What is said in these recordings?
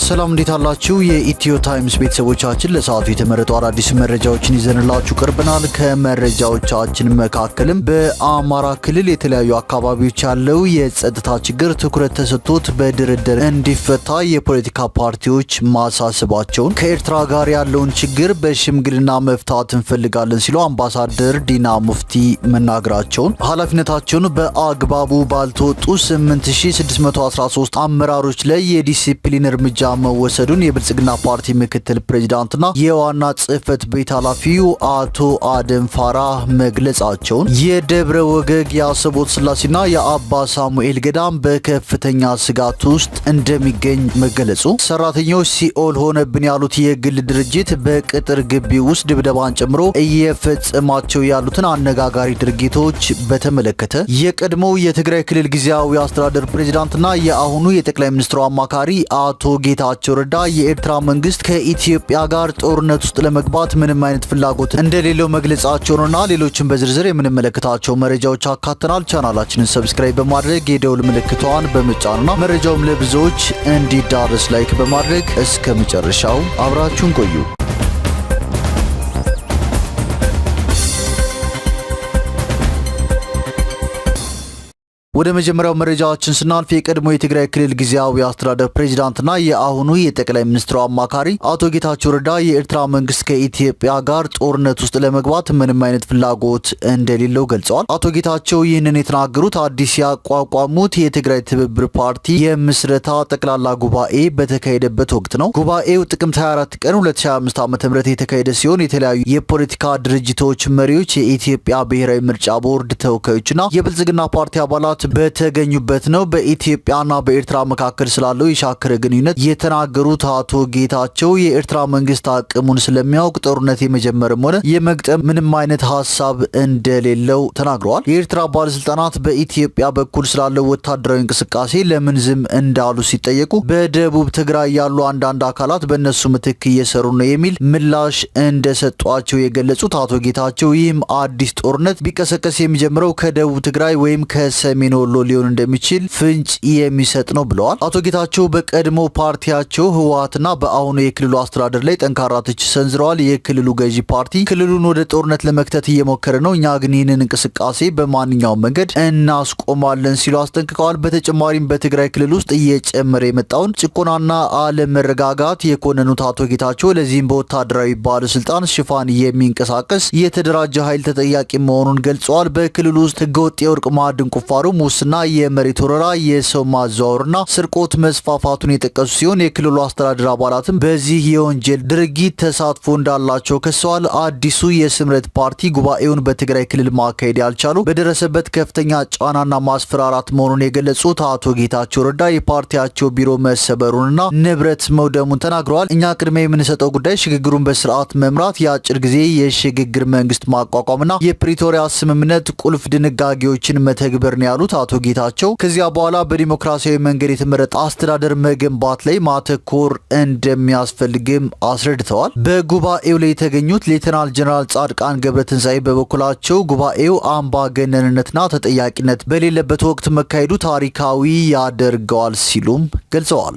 ሰላም እንዴት አላችሁ? የኢትዮ ታይምስ ቤተሰቦቻችን ለሰዓቱ የተመረጡ አዳዲስ መረጃዎችን ይዘንላችሁ ቀርበናል። ከመረጃዎቻችን መካከልም በአማራ ክልል የተለያዩ አካባቢዎች ያለው የጸጥታ ችግር ትኩረት ተሰጥቶት በድርድር እንዲፈታ የፖለቲካ ፓርቲዎች ማሳሰባቸውን፣ ከኤርትራ ጋር ያለውን ችግር በሽምግልና መፍታት እንፈልጋለን ሲሉ አምባሳደር ዲና ሙፍቲ መናገራቸውን፣ ኃላፊነታቸውን በአግባቡ ባልተወጡ 8613 አመራሮች ላይ የዲሲፕሊን እርምጃ መወሰዱን የብልጽግና ፓርቲ ምክትል ፕሬዝዳንትና የዋና ጽህፈት ቤት ኃላፊው አቶ አደም ፋራህ መግለጻቸውን፣ የደብረ ወገግ የአሰቦት ስላሴና የአባ ሳሙኤል ገዳም በከፍተኛ ስጋት ውስጥ እንደሚገኝ መገለጹ፣ ሰራተኞች ሲኦል ሆነብን ያሉት የግል ድርጅት በቅጥር ግቢ ውስጥ ድብደባን ጨምሮ እየፈጸማቸው ያሉትን አነጋጋሪ ድርጊቶች በተመለከተ፣ የቀድሞው የትግራይ ክልል ጊዜያዊ አስተዳደር ፕሬዝዳንትና የአሁኑ የጠቅላይ ሚኒስትሩ አማካሪ አቶ ጌታቸው ረዳ የኤርትራ መንግስት ከኢትዮጵያ ጋር ጦርነት ውስጥ ለመግባት ምንም አይነት ፍላጎት እንደሌለው መግለጻቸውንና ሌሎችን በዝርዝር የምንመለከታቸው መረጃዎች አካተናል። ቻናላችንን ሰብስክራይብ በማድረግ የደውል ምልክቷን በመጫንና መረጃውም ለብዙዎች እንዲዳረስ ላይክ በማድረግ እስከ መጨረሻው አብራችሁን ቆዩ። ወደ መጀመሪያው መረጃችን ስናልፍ የቀድሞ የትግራይ ክልል ጊዜያዊ አስተዳደር ፕሬዝዳንትና የአሁኑ የጠቅላይ ሚኒስትሩ አማካሪ አቶ ጌታቸው ረዳ የኤርትራ መንግስት ከኢትዮጵያ ጋር ጦርነት ውስጥ ለመግባት ምንም አይነት ፍላጎት እንደሌለው ገልጸዋል። አቶ ጌታቸው ይህንን የተናገሩት አዲስ ያቋቋሙት የትግራይ ትብብር ፓርቲ የምስረታ ጠቅላላ ጉባኤ በተካሄደበት ወቅት ነው። ጉባኤው ጥቅምት 24 ቀን 2025 ዓ.ም የተካሄደ ሲሆን የተለያዩ የፖለቲካ ድርጅቶች መሪዎች፣ የኢትዮጵያ ብሔራዊ ምርጫ ቦርድ ተወካዮችና የብልጽግና ፓርቲ አባላት በተገኙበት ነው። በኢትዮጵያና በኤርትራ መካከል ስላለው የሻከረ ግንኙነት የተናገሩት አቶ ጌታቸው የኤርትራ መንግስት አቅሙን ስለሚያውቅ ጦርነት የመጀመርም ሆነ የመግጠም ምንም አይነት ሀሳብ እንደሌለው ተናግረዋል። የኤርትራ ባለስልጣናት በኢትዮጵያ በኩል ስላለው ወታደራዊ እንቅስቃሴ ለምን ዝም እንዳሉ ሲጠየቁ በደቡብ ትግራይ ያሉ አንዳንድ አካላት በእነሱ ምትክ እየሰሩ ነው የሚል ምላሽ እንደሰጧቸው የገለጹት አቶ ጌታቸው ይህም አዲስ ጦርነት ቢቀሰቀስ የሚጀምረው ከደቡብ ትግራይ ወይም ከሰሜን ወሎ ሊሆን እንደሚችል ፍንጭ የሚሰጥ ነው ብለዋል። አቶ ጌታቸው በቀድሞ ፓርቲያቸው ህወሓትና በአሁኑ የክልሉ አስተዳደር ላይ ጠንካራ ትችት ሰንዝረዋል። የክልሉ ገዢ ፓርቲ ክልሉን ወደ ጦርነት ለመክተት እየሞከረ ነው፣ እኛ ግን ይህንን እንቅስቃሴ በማንኛውም መንገድ እናስቆማለን ሲሉ አስጠንቅቀዋል። በተጨማሪም በትግራይ ክልል ውስጥ እየጨመረ የመጣውን ጭቆናና አለመረጋጋት የኮነኑት አቶ ጌታቸው ለዚህም በወታደራዊ ባለስልጣን ሽፋን የሚንቀሳቀስ የተደራጀ ኃይል ተጠያቂ መሆኑን ገልጸዋል። በክልሉ ውስጥ ህገወጥ የወርቅ ማዕድን ቁፋሮ፣ ሙስና፣ የመሬት ወረራ፣ የሰው ማዘዋወርና ስርቆት መስፋፋቱን የጠቀሱ ሲሆን የክልሉ አስተዳደር አባላትም በዚህ የወንጀል ድርጊት ተሳትፎ እንዳላቸው ከሰዋል። አዲሱ የስምረት ፓርቲ ጉባኤውን በትግራይ ክልል ማካሄድ ያልቻሉ በደረሰበት ከፍተኛ ጫናና ማስፈራራት መሆኑን የገለጹት አቶ ጌታቸው ረዳ የፓርቲያቸው ቢሮ መሰበሩንና ንብረት መውደሙን ተናግረዋል። እኛ ቅድሚያ የምንሰጠው ጉዳይ ሽግግሩን በስርዓት መምራት፣ የአጭር ጊዜ የሽግግር መንግስት ማቋቋምና የፕሪቶሪያ ስምምነት ቁልፍ ድንጋጌዎችን መተግበር ነው ያሉት አቶ ጌታቸው ከዚያ በኋላ በዲሞክራሲያዊ መንገድ የተመረጠ አስተዳደር መገንባት ላይ ማተኮር እንደሚያስፈልግም አስረድተዋል። በጉባኤው ላይ የተገኙት ሌተናል ጀነራል ጻድቃን ገብረትንሳኤ በበኩላቸው ጉባኤው አምባገነንነትና ተጠያቂነት በሌለበት ወቅት መካሄዱ ታሪካዊ ያደርገዋል ሲሉም ገልጸዋል።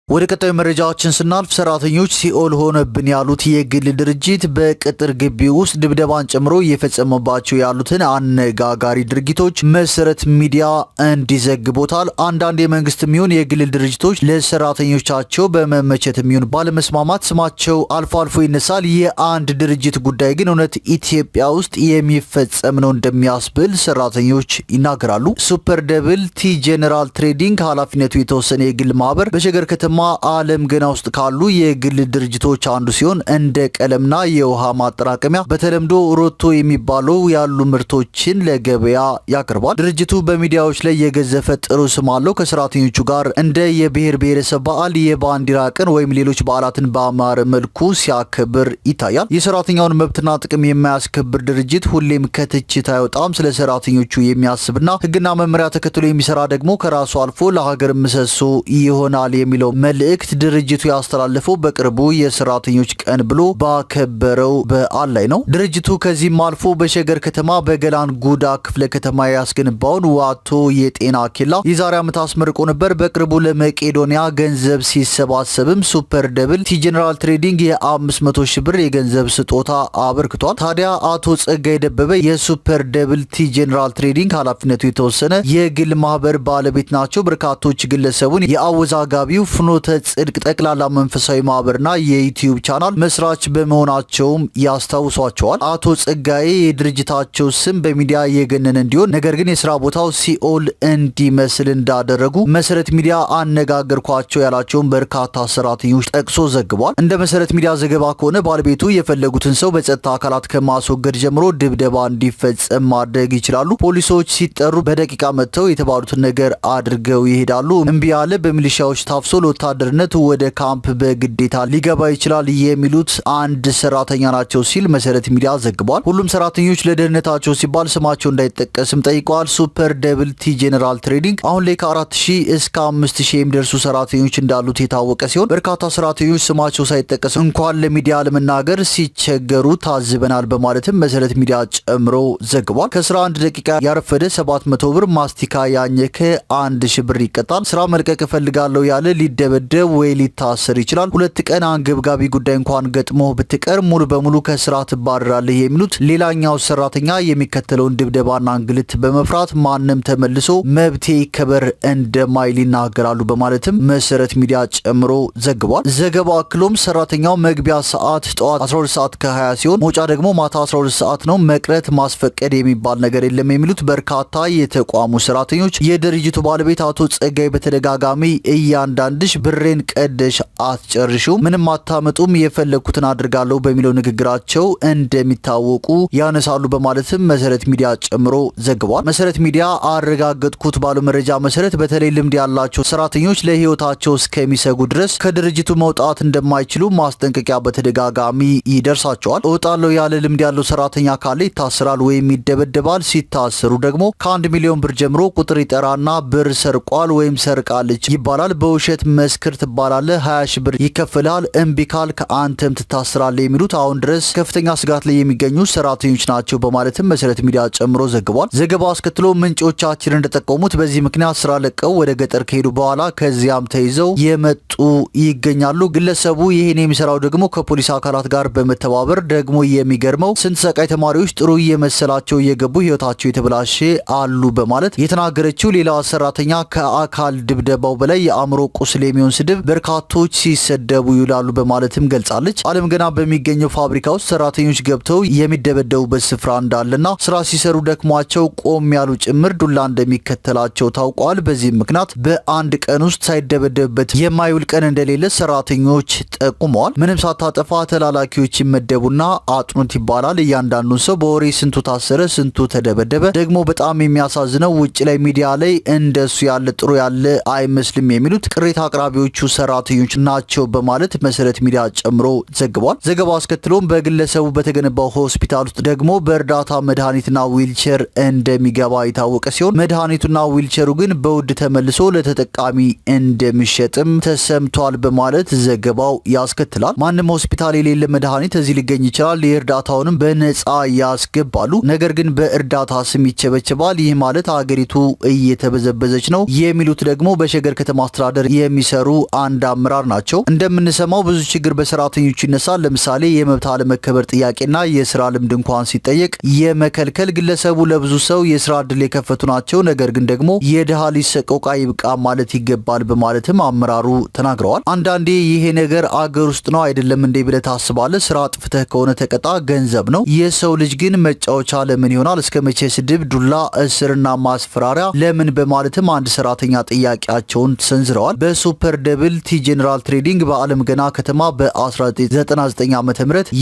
ወደ ቀጣዩ መረጃዎችን ስናልፍ ሰራተኞች ሲኦል ሆነብን ያሉት የግል ድርጅት በቅጥር ግቢ ውስጥ ድብደባን ጨምሮ እየፈጸመባቸው ያሉትን አነጋጋሪ ድርጊቶች መሰረት ሚዲያ እንዲዘግቦታል። አንዳንድ የመንግስት የሚሆን የግል ድርጅቶች ለሰራተኞቻቸው በመመቸት የሚሆን ባለመስማማት ስማቸው አልፎ አልፎ ይነሳል። የአንድ ድርጅት ጉዳይ ግን እውነት ኢትዮጵያ ውስጥ የሚፈጸም ነው እንደሚያስብል ሰራተኞች ይናገራሉ። ሱፐር ደብል ቲ ጄኔራል ትሬዲንግ ኃላፊነቱ የተወሰነ የግል ማህበር በሸገር ከተማ ዓለም ገና ውስጥ ካሉ የግል ድርጅቶች አንዱ ሲሆን እንደ ቀለምና የውሃ ማጠራቀሚያ በተለምዶ ሮቶ የሚባለው ያሉ ምርቶችን ለገበያ ያቀርባል። ድርጅቱ በሚዲያዎች ላይ የገዘፈ ጥሩ ስም አለው። ከሰራተኞቹ ጋር እንደ የብሔር ብሔረሰብ በዓል፣ የባንዲራ ቀን ወይም ሌሎች በዓላትን በአማረ መልኩ ሲያከብር ይታያል። የሰራተኛውን መብትና ጥቅም የማያስከብር ድርጅት ሁሌም ከትችት አይወጣም። ስለ ሰራተኞቹ የሚያስብና ሕግና መመሪያ ተከትሎ የሚሰራ ደግሞ ከራሱ አልፎ ለሀገር ምሰሶ ይሆናል የሚለው መልእክት ድርጅቱ ያስተላለፈው በቅርቡ የሰራተኞች ቀን ብሎ ባከበረው በዓል ላይ ነው። ድርጅቱ ከዚህም አልፎ በሸገር ከተማ በገላን ጉዳ ክፍለ ከተማ ያስገነባውን ዋቶ የጤና ኬላ የዛሬ ዓመት አስመርቆ ነበር። በቅርቡ ለመቄዶንያ ገንዘብ ሲሰባሰብም ሱፐር ደብል ቲ ጄኔራል ትሬዲንግ የ500 ሺህ ብር የገንዘብ ስጦታ አበርክቷል። ታዲያ አቶ ጸጋይ ደበበ የሱፐር ደብል ቲ ጄኔራል ትሬዲንግ ኃላፊነቱ የተወሰነ የግል ማህበር ባለቤት ናቸው። በርካቶች ግለሰቡን የአወዛጋቢው ፍኖተ ጽድቅ ጠቅላላ መንፈሳዊ ማህበርና የዩቲዩብ ቻናል መስራች በመሆናቸውም ያስታውሷቸዋል። አቶ ጸጋይ የድርጅታቸው ስም በሚዲያ የገነነ እንዲሆን ነገር ግን የስራ ቦታው ሲኦል እንዲመስል እንዳደረጉ መሰረት ሚዲያ አነጋገርኳቸው ያላቸውን በርካታ ሰራተኞች ጠቅሶ ዘግቧል። እንደ መሰረት ሚዲያ ዘገባ ከሆነ ባለቤቱ የፈለጉትን ሰው በጸጥታ አካላት ከማስወገድ ጀምሮ ድብደባ እንዲፈጸም ማድረግ ይችላሉ። ፖሊሶች ሲጠሩ በደቂቃ መጥተው የተባሉትን ነገር አድርገው ይሄዳሉ። እምቢ ያለ በሚሊሻዎች ታፍሶ ለወታደርነት ወደ ካምፕ በግዴታ ሊገባ ይችላል የሚሉት አንድ ሰራተኛ ናቸው ሲል መሰረት ሚዲያ ዘግቧል። ሁሉም ሰራተኞች ለደህንነታቸው ሲባል ስማቸው እንዳይጠቀስም ጠይቀዋል። ሱፐር ደብል ቲ ጄኔራል ትሬዲንግ አሁን ላይ ከ4000 እስከ 5000 የሚደርሱ ሰራተኞች እንዳሉት የታወቀ ሲሆን በርካታ ሰራተኞች ስማቸው ሳይጠቀስ እንኳን ለሚዲያ ለመናገር ሲቸገሩ ታዝበናል በማለትም መሰረት ሚዲያ ጨምሮ ዘግቧል። ከስራ 1 ደቂቃ ያረፈደ 700 ብር፣ ማስቲካ ያኘከ 1000 ብር ይቀጣል። ስራ መልቀቅ እፈልጋለሁ ያለ ሊደበደብ ወይ ሊታሰር ይችላል። 2 ቀን አንገብጋቢ ጉዳይ እንኳን ገጥሞ ብትቀር ሙሉ በሙሉ ከስራ ትባረራለህ የሚሉት ሌላኛው ሰራተኛ የሚከተለውን ድብደባና እንግልት በመፍራት ማንም ተመልሶ መብቴ ይከበር እንደማይል ይናገራሉ በማለትም መሰረት ሚዲያ ጨምሮ ዘግቧል። ዘገባው አክሎም ሰራተኛው መግቢያ ሰዓት ጠዋት 12 ሰዓት ከ20 ሲሆን መውጫ ደግሞ ማታ 12 ሰዓት ነው። መቅረት ማስፈቀድ የሚባል ነገር የለም የሚሉት በርካታ የተቋሙ ሰራተኞች የድርጅቱ ባለቤት አቶ ጸጋይ በተደጋጋሚ እያንዳንድሽ ብሬን ቀደሽ አትጨርሹም፣ ምንም አታመጡም፣ የፈለኩትን አድርጋለሁ በሚለው ንግግራቸው እንደሚታወቁ ያነሳሉ በማለትም መሰረት ሚዲያ ጨምሮ ዘግቧል። መሰረት ሚዲያ አረጋገጥኩት ባለው መረጃ መሰረት በተለይ ልምድ ያላቸው ሰራተኞች ለህይወታቸው እስከሚሰጉ ድረስ ከድርጅቱ መውጣት እንደማይችሉ ማስጠንቀቂያ በተደጋጋሚ ይደርሳቸዋል። እወጣለሁ ያለ ልምድ ያለው ሰራተኛ ካለ ይታሰራል ወይም ይደበደባል። ሲታሰሩ ደግሞ ከ1 ሚሊዮን ብር ጀምሮ ቁጥር ይጠራና ብር ሰርቋል ወይም ሰርቃለች ይባላል። በውሸት መስክር ትባላለህ፣ 20 ሺህ ብር ይከፈልሃል፣ እምቢ ካልክ አንተም ትታሰራለህ የሚሉት አሁን ድረስ ከፍተኛ ስጋት ላይ የሚገኙ ሰራተኞች ናቸው በማለትም መሰረት ሚዲያ ጨምሮ ዘግቧል። ዘገባው አስከትሎ ምንጮቻችን እንደጠቆሙት በዚህ ምክንያት ስራ ለቀው ወደ ገጠር ከሄዱ በኋላ ከዚያም ተይዘው የመጡ ይገኛሉ። ግለሰቡ ይህን የሚሰራው ደግሞ ከፖሊስ አካላት ጋር በመተባበር ደግሞ የሚገርመው ስንት ሰቃይ ተማሪዎች ጥሩ እየመሰላቸው እየገቡ ህይወታቸው የተበላሸ አሉ በማለት የተናገረችው ሌላ ሰራተኛ ከአካል ድብደባው በላይ የአእምሮ ቁስል የሚሆን ስድብ በርካቶች ሲሰደቡ ይውላሉ በማለትም ገልጻለች። አለም ገና በሚገኘው ፋብሪካ ውስጥ ሰራተኞች ገብተው የሚደበደቡበት ስፍራ እንዳለና ስራ ሲሰሩ ደክሟቸው ቆም ያሉ ጭምር ዱላ እንደሚከተላቸው ታውቋል። በዚህም ምክንያት በአንድ ቀን ውስጥ ሳይደበደብበት የማይውል ቀን እንደሌለ ሰራተኞች ጠቁመዋል። ምንም ሳታጠፋ ተላላኪዎች ይመደቡና አጥኑት ይባላል። እያንዳንዱን ሰው በወሬ ስንቱ ታሰረ፣ ስንቱ ተደበደበ። ደግሞ በጣም የሚያሳዝነው ውጭ ላይ ሚዲያ ላይ እንደሱ ያለ ጥሩ ያለ አይመስልም የሚሉት ቅሬታ አቅራቢዎቹ ሰራተኞች ናቸው በማለት መሰረት ሚዲያ ጨምሮ ዘግቧል። ዘገባው አስከትሎም በግለሰቡ በተገነባው ሆስፒታል ውስጥ ደግሞ በእርዳታ መድኃኒትና ዊልቸር እንደሚገባ የታወቀ ሲሆን መድኃኒቱና ዊልቸሩ ግን በውድ ተመልሶ ለተጠቃሚ እንደሚሸጥም ተሰምቷል በማለት ዘገባው ያስከትላል። ማንም ሆስፒታል የሌለ መድኃኒት እዚህ ሊገኝ ይችላል። የእርዳታውንም በነጻ ያስገባሉ። ነገር ግን በእርዳታ ስም ይቸበቸባል። ይህ ማለት ሀገሪቱ እየተበዘበዘች ነው የሚሉት ደግሞ በሸገር ከተማ አስተዳደር የሚሰሩ አንድ አመራር ናቸው። እንደምንሰማው ብዙ ችግር በሰራተኞቹ ይነሳል። ለምሳሌ የመብት አለመከበር ጥያቄና የስራ ልምድ እንኳን ሲጠየቅ የመከልከል ግለሰቡ ለብዙ ሰው የስራ እድል የከፈቱ ናቸው። ነገር ግን ደግሞ የድሃ ልጅ ሰቆቃ ይብቃ ማለት ይገባል በማለትም አመራሩ ተናግረዋል። አንዳንዴ ይሄ ነገር አገር ውስጥ ነው አይደለም እንዴ ብለህ ታስባለህ። ስራ አጥፍተህ ከሆነ ተቀጣ፣ ገንዘብ ነው። የሰው ልጅ ግን መጫወቻ ለምን ይሆናል? እስከ መቼ ስድብ፣ ዱላ፣ እስርና ማስፈራሪያ ለምን? በማለትም አንድ ሰራተኛ ጥያቄያቸውን ሰንዝረዋል። በሱፐር ደብል ቲ ጄኔራል ትሬዲንግ በአለም ገና ከተማ በ1999 ዓ.ም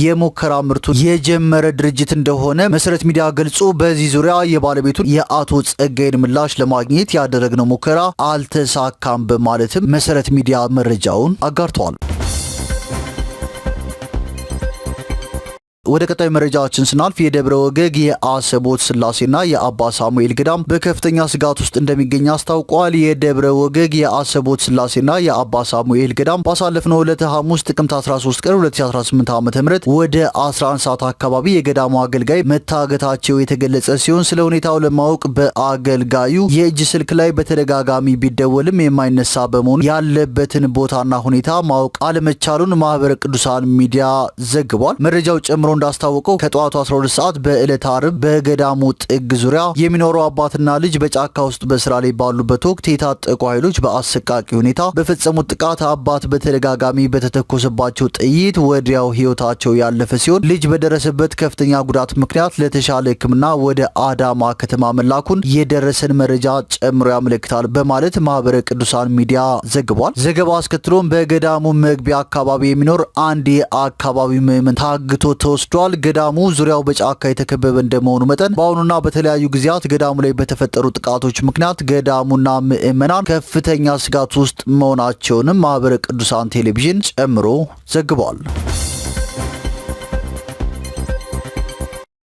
የሙከራ ምርቱ የጀመረ ድርጅት እንደሆነ መሰረት ሚዲያ ገልጾ በዚህ ዙሪያ የባለቤቱን የአቶ ጸጋይን ምላሽ ለማግኘት ያደረግነው ሙከራ አልተሳካም በማለትም መሰረት ሚዲያ መረጃውን አጋርተዋል። ወደ ቀጣይ መረጃችን ስናልፍ የደብረ ወገግ የአሰቦት ስላሴና የአባ ሳሙኤል ገዳም በከፍተኛ ስጋት ውስጥ እንደሚገኝ አስታውቋል። የደብረ ወገግ የአሰቦት ስላሴና የአባ ሳሙኤል ገዳም ባሳለፍነው ዕለተ ሐሙስ ጥቅምት 13 ቀን 2018 ዓ.ም ወደ 11 ሰዓት አካባቢ የገዳሙ አገልጋይ መታገታቸው የተገለጸ ሲሆን ስለ ሁኔታው ለማወቅ በአገልጋዩ የእጅ ስልክ ላይ በተደጋጋሚ ቢደወልም የማይነሳ በመሆኑ ያለበትን ቦታና ሁኔታ ማወቅ አለመቻሉን ማህበረ ቅዱሳን ሚዲያ ዘግቧል። መረጃው ጨምሮ እንዳስታወቀው ከጠዋቱ 12 ሰዓት በዕለተ ዓርብ በገዳሙ ጥግ ዙሪያ የሚኖሩ አባትና ልጅ በጫካ ውስጥ በስራ ላይ ባሉበት ወቅት የታጠቁ ኃይሎች በአሰቃቂ ሁኔታ በፈጸሙት ጥቃት አባት በተደጋጋሚ በተተኮሰባቸው ጥይት ወዲያው ህይወታቸው ያለፈ ሲሆን ልጅ በደረሰበት ከፍተኛ ጉዳት ምክንያት ለተሻለ ሕክምና ወደ አዳማ ከተማ መላኩን የደረሰን መረጃ ጨምሮ ያመለክታል በማለት ማህበረ ቅዱሳን ሚዲያ ዘግቧል። ዘገባው አስከትሎም በገዳሙ መግቢያ አካባቢ የሚኖር አንድ የአካባቢው ምዕመን ታግቶ ተወስዷል። ገዳሙ ዙሪያው በጫካ የተከበበ እንደመሆኑ መጠን በአሁኑና በተለያዩ ጊዜያት ገዳሙ ላይ በተፈጠሩ ጥቃቶች ምክንያት ገዳሙና ምዕመናን ከፍተኛ ስጋት ውስጥ መሆናቸውንም ማህበረ ቅዱሳን ቴሌቪዥን ጨምሮ ዘግቧል።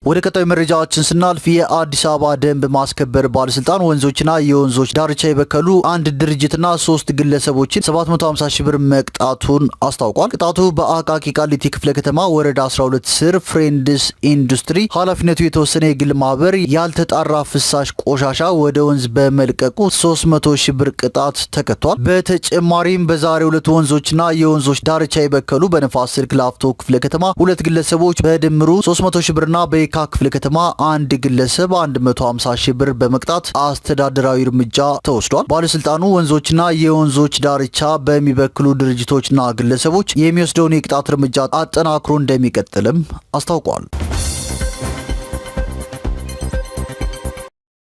ወደ ቀጣዩ መረጃችን ስናልፍ የአዲስ አበባ ደንብ ማስከበር ባለስልጣን ወንዞችና የወንዞች ዳርቻ የበከሉ አንድ ድርጅትና 3 ግለሰቦችን 750 ሺህ ብር መቅጣቱን አስታውቋል። ቅጣቱ በአቃቂ ቃሊቲ ክፍለ ከተማ ወረዳ 12 ስር ፍሬንድስ ኢንዱስትሪ ኃላፊነቱ የተወሰነ የግል ማህበር ያልተጣራ ፍሳሽ ቆሻሻ ወደ ወንዝ በመልቀቁ 300 ሺህ ብር ቅጣት ተቀጥቷል። በተጨማሪም በዛሬው ዕለት ወንዞችና የወንዞች ዳርቻ የበከሉ በነፋስ ስልክ ላፍቶ ክፍለ ከተማ 2 ግለሰቦች በድምሩ 300 ሺህ ብርና ክፍለ ከተማ አንድ ግለሰብ 150 ሺህ ብር በመቅጣት አስተዳደራዊ እርምጃ ተወስዷል። ባለስልጣኑ ወንዞችና የወንዞች ዳርቻ በሚበክሉ ድርጅቶችና ግለሰቦች የሚወስደውን የቅጣት እርምጃ አጠናክሮ እንደሚቀጥልም አስታውቋል።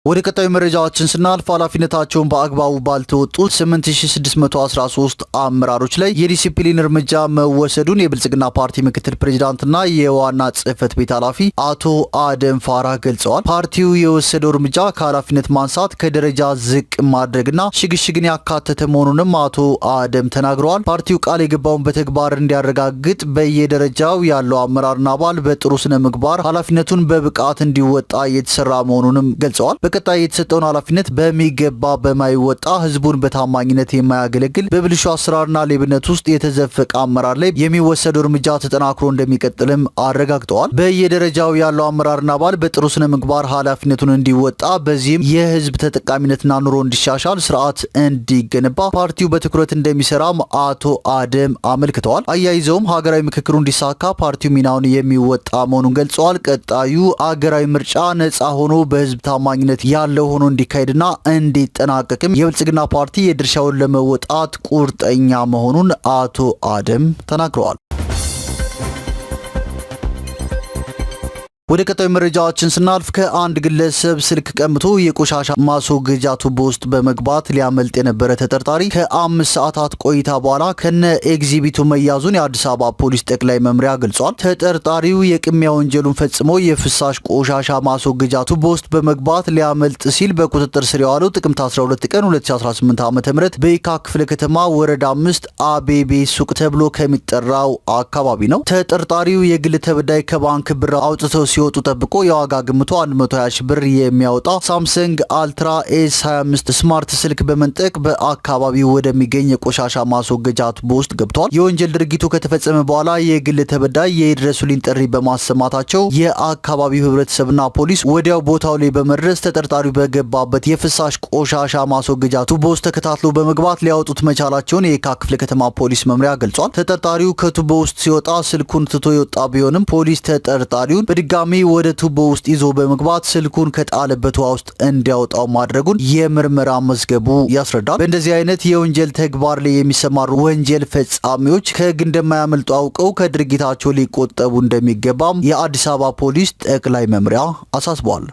ወደ ቀጣዩ መረጃዎችን ስናልፍ ኃላፊነታቸውን በአግባቡ ባልተወጡ 8613 አመራሮች ላይ የዲሲፕሊን እርምጃ መወሰዱን የብልጽግና ፓርቲ ምክትል ፕሬዝዳንትና የዋና ጽህፈት ቤት ኃላፊ አቶ አደም ፋራህ ገልጸዋል። ፓርቲው የወሰደው እርምጃ ከኃላፊነት ማንሳት፣ ከደረጃ ዝቅ ማድረግና ሽግሽግን ያካተተ መሆኑንም አቶ አደም ተናግረዋል። ፓርቲው ቃል የገባውን በተግባር እንዲያረጋግጥ በየደረጃው ያለው አመራርና አባል በጥሩ ስነ ምግባር ኃላፊነቱን በብቃት እንዲወጣ እየተሰራ መሆኑንም ገልጸዋል። በቀጣይ የተሰጠውን ኃላፊነት በሚገባ በማይወጣ ህዝቡን በታማኝነት የማያገለግል በብልሹ አሰራርና ሌብነት ውስጥ የተዘፈቀ አመራር ላይ የሚወሰደው እርምጃ ተጠናክሮ እንደሚቀጥልም አረጋግጠዋል። በየደረጃው ያለው አመራርና አባል በጥሩ ስነ ምግባር ኃላፊነቱን እንዲወጣ በዚህም የህዝብ ተጠቃሚነትና ኑሮ እንዲሻሻል ስርዓት እንዲገነባ ፓርቲው በትኩረት እንደሚሰራም አቶ አደም አመልክተዋል። አያይዘውም ሀገራዊ ምክክሩ እንዲሳካ ፓርቲው ሚናውን የሚወጣ መሆኑን ገልጸዋል። ቀጣዩ ሀገራዊ ምርጫ ነጻ ሆኖ በህዝብ ታማኝነት ያለው ሆኖ እንዲካሄድና እንዲጠናቀቅም የብልጽግና ፓርቲ የድርሻውን ለመወጣት ቁርጠኛ መሆኑን አቶ አደም ተናግረዋል። ወደ ቀጣዩ መረጃዎችን ስናልፍ ከአንድ ግለሰብ ስልክ ቀምቶ የቆሻሻ ማስወገጃ ቱቦ ውስጥ በመግባት ሊያመልጥ የነበረ ተጠርጣሪ ከ5 ሰዓታት ቆይታ በኋላ ከነ ኤግዚቢቱ መያዙን የአዲስ አበባ ፖሊስ ጠቅላይ መምሪያ ገልጿል። ተጠርጣሪው የቅሚያ ወንጀሉን ፈጽሞ የፍሳሽ ቆሻሻ ማስወገጃ ቱቦ ውስጥ በመግባት ሊያመልጥ ሲል በቁጥጥር ስር የዋለው ጥቅምት 12 ቀን 2018 ዓ.ም በየካ ክፍለ ከተማ ወረዳ 5 አቤቤ ሱቅ ተብሎ ከሚጠራው አካባቢ ነው። ተጠርጣሪው የግል ተበዳይ ከባንክ ብር አውጥተው ሲወጡ ጠብቆ የዋጋ ግምቱ 120 ሺህ ብር የሚያወጣ ሳምሰንግ አልትራ ኤስ 25 ስማርት ስልክ በመንጠቅ በአካባቢው ወደሚገኝ የቆሻሻ ማስወገጃ ቱቦ ውስጥ ገብቷል። የወንጀል ድርጊቱ ከተፈጸመ በኋላ የግል ተበዳይ የድረሱልኝ ጥሪ በማሰማታቸው የአካባቢው ህብረተሰብና ፖሊስ ወዲያው ቦታው ላይ በመድረስ ተጠርጣሪው በገባበት የፍሳሽ ቆሻሻ ማስወገጃ ቱቦ ውስጥ ተከታትሎ በመግባት ሊያወጡት መቻላቸውን የየካ ክፍለ ከተማ ፖሊስ መምሪያ ገልጿል። ተጠርጣሪው ከቱቦ ውስጥ ሲወጣ ስልኩን ትቶ የወጣ ቢሆንም ፖሊስ ተጠርጣሪውን በድጋሚ ወደ ቱቦ ውስጥ ይዞ በመግባት ስልኩን ከጣለበት ውሃ ውስጥ እንዲያወጣው ማድረጉን የምርመራ መዝገቡ ያስረዳል። በእንደዚህ አይነት የወንጀል ተግባር ላይ የሚሰማሩ ወንጀል ፈጻሚዎች ከህግ እንደማያመልጡ አውቀው ከድርጊታቸው ሊቆጠቡ እንደሚገባም የአዲስ አበባ ፖሊስ ጠቅላይ መምሪያ አሳስቧል።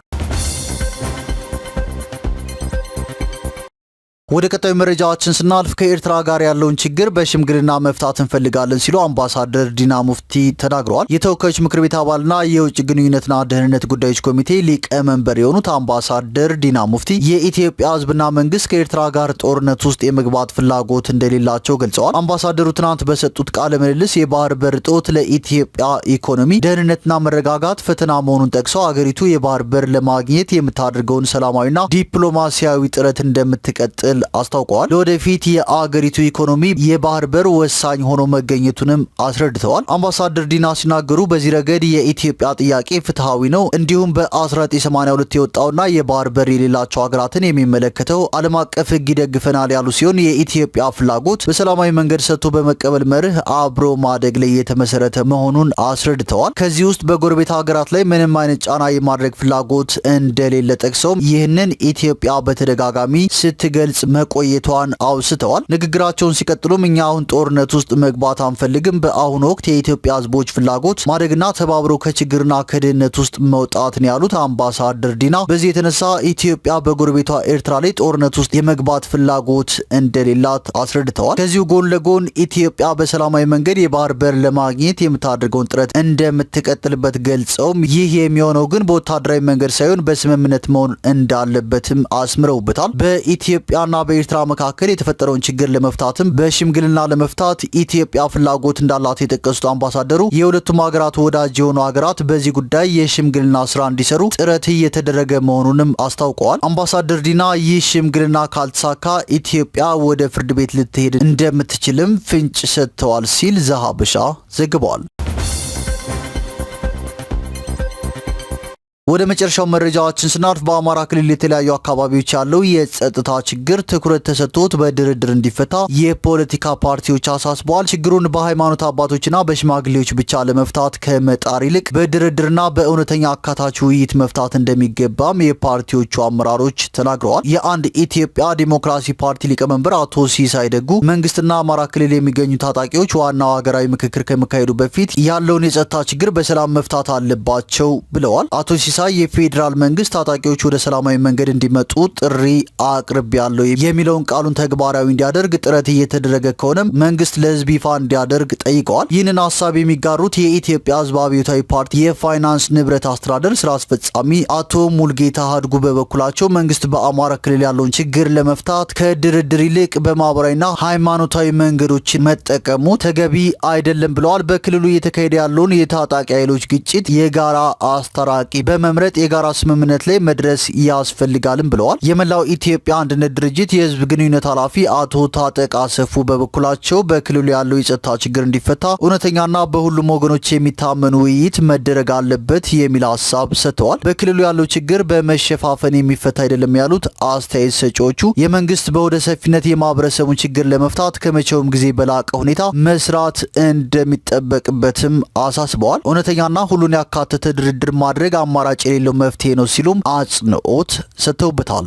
ወደ ቀጣዩ መረጃችን ስናልፍ ከኤርትራ ጋር ያለውን ችግር በሽምግልና መፍታት እንፈልጋለን ሲሉ አምባሳደር ዲና ሙፍቲ ተናግረዋል። የተወካዮች ምክር ቤት አባልና የውጭ ግንኙነትና ደህንነት ጉዳዮች ኮሚቴ ሊቀመንበር የሆኑት አምባሳደር ዲና ሙፍቲ የኢትዮጵያ ሕዝብና መንግስት ከኤርትራ ጋር ጦርነት ውስጥ የመግባት ፍላጎት እንደሌላቸው ገልጸዋል። አምባሳደሩ ትናንት በሰጡት ቃለ ምልልስ የባህር በር እጦት ለኢትዮጵያ ኢኮኖሚ ደህንነትና መረጋጋት ፈተና መሆኑን ጠቅሰው አገሪቱ የባህር በር ለማግኘት የምታደርገውን ሰላማዊና ዲፕሎማሲያዊ ጥረት እንደምትቀጥል አስታውቀዋል። ለወደፊት የአገሪቱ ኢኮኖሚ የባህር በር ወሳኝ ሆኖ መገኘቱንም አስረድተዋል። አምባሳደር ዲና ሲናገሩ በዚህ ረገድ የኢትዮጵያ ጥያቄ ፍትሃዊ ነው፣ እንዲሁም በ1982 የወጣውና የባህር በር የሌላቸው ሀገራትን የሚመለከተው ዓለም አቀፍ ሕግ ይደግፈናል ያሉ ሲሆን የኢትዮጵያ ፍላጎት በሰላማዊ መንገድ ሰጥቶ በመቀበል መርህ አብሮ ማደግ ላይ የተመሰረተ መሆኑን አስረድተዋል። ከዚህ ውስጥ በጎረቤት ሀገራት ላይ ምንም አይነት ጫና የማድረግ ፍላጎት እንደሌለ ጠቅሰውም ይህንን ኢትዮጵያ በተደጋጋሚ ስትገልጽ መቆየቷን አውስተዋል። ንግግራቸውን ሲቀጥሉም እኛ አሁን ጦርነት ውስጥ መግባት አንፈልግም። በአሁኑ ወቅት የኢትዮጵያ ሕዝቦች ፍላጎት ማደግና ተባብሮ ከችግርና ከድህነት ውስጥ መውጣት ነው ያሉት አምባሳደር ዲና በዚህ የተነሳ ኢትዮጵያ በጎረቤቷ ኤርትራ ላይ ጦርነት ውስጥ የመግባት ፍላጎት እንደሌላት አስረድተዋል። ከዚሁ ጎን ለጎን ኢትዮጵያ በሰላማዊ መንገድ የባህር በር ለማግኘት የምታደርገውን ጥረት እንደምትቀጥልበት ገልጸውም ይህ የሚሆነው ግን በወታደራዊ መንገድ ሳይሆን በስምምነት መሆን እንዳለበትም አስምረውበታል። በኢትዮጵያና በኤርትራ መካከል የተፈጠረውን ችግር ለመፍታትም በሽምግልና ለመፍታት ኢትዮጵያ ፍላጎት እንዳላት የጠቀሱት አምባሳደሩ የሁለቱም ሀገራት ወዳጅ የሆኑ ሀገራት በዚህ ጉዳይ የሽምግልና ስራ እንዲሰሩ ጥረት እየተደረገ መሆኑንም አስታውቀዋል። አምባሳደር ዲና ይህ ሽምግልና ካልተሳካ ኢትዮጵያ ወደ ፍርድ ቤት ልትሄድ እንደምትችልም ፍንጭ ሰጥተዋል ሲል ዘሀበሻ ዘግቧል። ወደ መጨረሻው መረጃችን ስናልፍ በአማራ ክልል የተለያዩ አካባቢዎች ያለው የጸጥታ ችግር ትኩረት ተሰጥቶት በድርድር እንዲፈታ የፖለቲካ ፓርቲዎች አሳስበዋል። ችግሩን በሃይማኖት አባቶችና በሽማግሌዎች ብቻ ለመፍታት ከመጣር ይልቅ በድርድርና በእውነተኛ አካታች ውይይት መፍታት እንደሚገባም የፓርቲዎቹ አመራሮች ተናግረዋል። የአንድ ኢትዮጵያ ዲሞክራሲ ፓርቲ ሊቀመንበር አቶ ሲሳይ ደጉ መንግስትና አማራ ክልል የሚገኙ ታጣቂዎች ዋናው ሀገራዊ ምክክር ከመካሄዱ በፊት ያለውን የጸጥታ ችግር በሰላም መፍታት አለባቸው ብለዋል። አቶ የፌዴራል መንግስት ታጣቂዎች ወደ ሰላማዊ መንገድ እንዲመጡ ጥሪ አቅርብ ያለው የሚለውን ቃሉን ተግባራዊ እንዲያደርግ ጥረት እየተደረገ ከሆነ መንግስት ለህዝብ ይፋ እንዲያደርግ ጠይቀዋል። ይህንን ሀሳብ የሚጋሩት የኢትዮጵያ ህዝብ አብዮታዊ ፓርቲ የፋይናንስ ንብረት አስተዳደር ስራ አስፈጻሚ አቶ ሙልጌታ ሀድጉ በበኩላቸው መንግስት በአማራ ክልል ያለውን ችግር ለመፍታት ከድርድር ይልቅ በማህበራዊና ሃይማኖታዊ መንገዶችን መጠቀሙ ተገቢ አይደለም ብለዋል። በክልሉ እየተካሄደ ያለውን የታጣቂ ኃይሎች ግጭት የጋራ አስታራቂ በመምረጥ የጋራ ስምምነት ላይ መድረስ ያስፈልጋልም ብለዋል። የመላው ኢትዮጵያ አንድነት ድርጅት የህዝብ ግንኙነት ኃላፊ አቶ ታጠቅ አሰፉ በበኩላቸው በክልሉ ያለው የጸጥታ ችግር እንዲፈታ እውነተኛና በሁሉም ወገኖች የሚታመን ውይይት መደረግ አለበት የሚል ሀሳብ ሰጥተዋል። በክልሉ ያለው ችግር በመሸፋፈን የሚፈታ አይደለም ያሉት አስተያየት ሰጪዎቹ የመንግስት በወደ ሰፊነት የማህበረሰቡን ችግር ለመፍታት ከመቼውም ጊዜ በላቀ ሁኔታ መስራት እንደሚጠበቅበትም አሳስበዋል። እውነተኛና ሁሉን ያካተተ ድርድር ማድረግ አማራጭ የሌለው መፍትሄ ነው ሲሉም አጽንኦት ሰጥተውበታል።